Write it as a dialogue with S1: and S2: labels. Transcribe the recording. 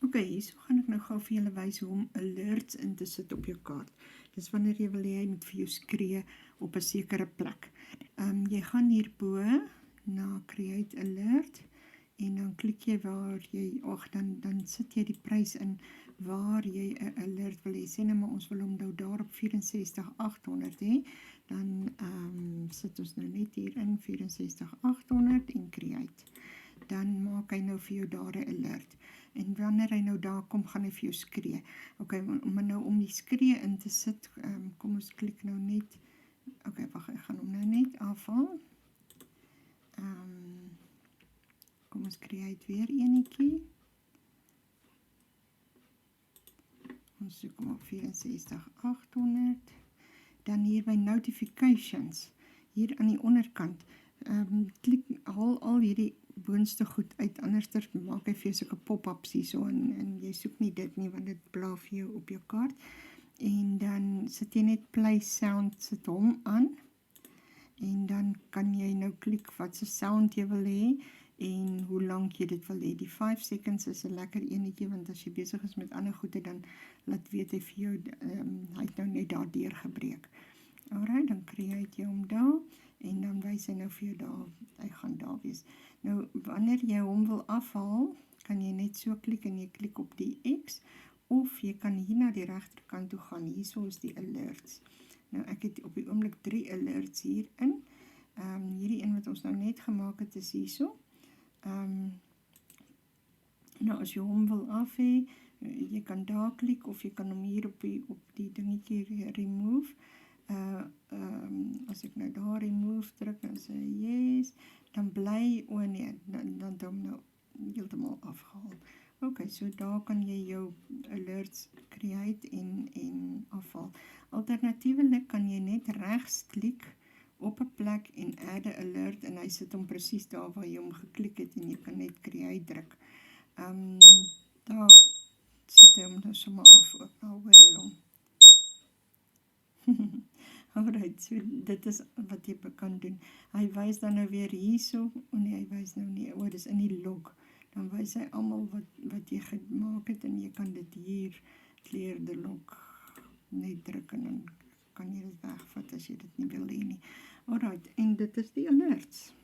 S1: Ok, hierso gaan ek nou gou vir julle wys hoe om alerts in te sit op jou kaart. Dis wanneer jy wil hê hy moet vir jou skree op 'n sekere plek. Jy gaan hierbo na Create Alert en dan klik jy waar jy, dan sit jy die prys in waar jy 'n alert wil hê. Sê nou maar ons wil hom nou daar op 64,800 hê, dan sit ons nou net hier in 64,800 en Create. Dan maak hy nou vir jou daar 'n alert. En wanneer hy nou daar kom, gaan hy vir jou skree. Ok, maar nou om die skree in te sit, kom ons klik nou net, ok, wag, ek gaan hom nou net afhaal. Kom ons create weer enetjie. Ons soek hom op 64,800. Dan hier by notifications, hier aan die onderkant, klik, haal al hierdie boonste goed uit, anders maak hy vir jou soke pop-ups hierso, en jy soek nie dit nie, want dit bla vir jou op jou kaart. En dan sit jy net play sound, sit hom aan, en dan kan jy nou klik wat se sound jy wil hê, en hoe lank jy dit wil hê. Die 5 seconds is 'n lekker enetjie, want as jy besig is met ander goede, dan laat weet hy vir jou, hy het nou net daar deurgebreek. Alright, dan create jy hom daar, en dan wys hy nou vir jou daar, hy gaan daar wees. Nou, wanneer jy hom wil afhaal, kan jy net so klik en jy klik op die X, of jy kan hier na die regterkant toe gaan, hierso is die alerts. Nou, ek het op die oomblik 3 alerts hierin, hierdie een wat ons nou net gemaak het is hierso. Nou, as jy hom wil af hê, jy kan daar klik, of jy kan hom hier op die dingetjie remove. As ek nou daar remove druk, dan sê yes, dan bly, dan hom nou heeltemal afgehaal. Ok, so daar kan jy jou alerts create en afhaal. Alternatiefelik kan jy net regs klik op 'n plek en add a alert, en hy sit hom presies daar waar jy hom geklik het, en jy kan net create druk. Daar sit hy hom nou sommer af, ook nou hoor jy hom. Alright, so dit is wat jy kan doen. Hy wys dan nou weer hierso, nee, hy wys nou nie, dis in die log. Dan wys hy almal wat jy gemaak het, en jy kan dit hier, clear the log, net druk, en dan kan jy dit wegvat as jy dit nie wil hê nie. Alright, en dit is die alerts.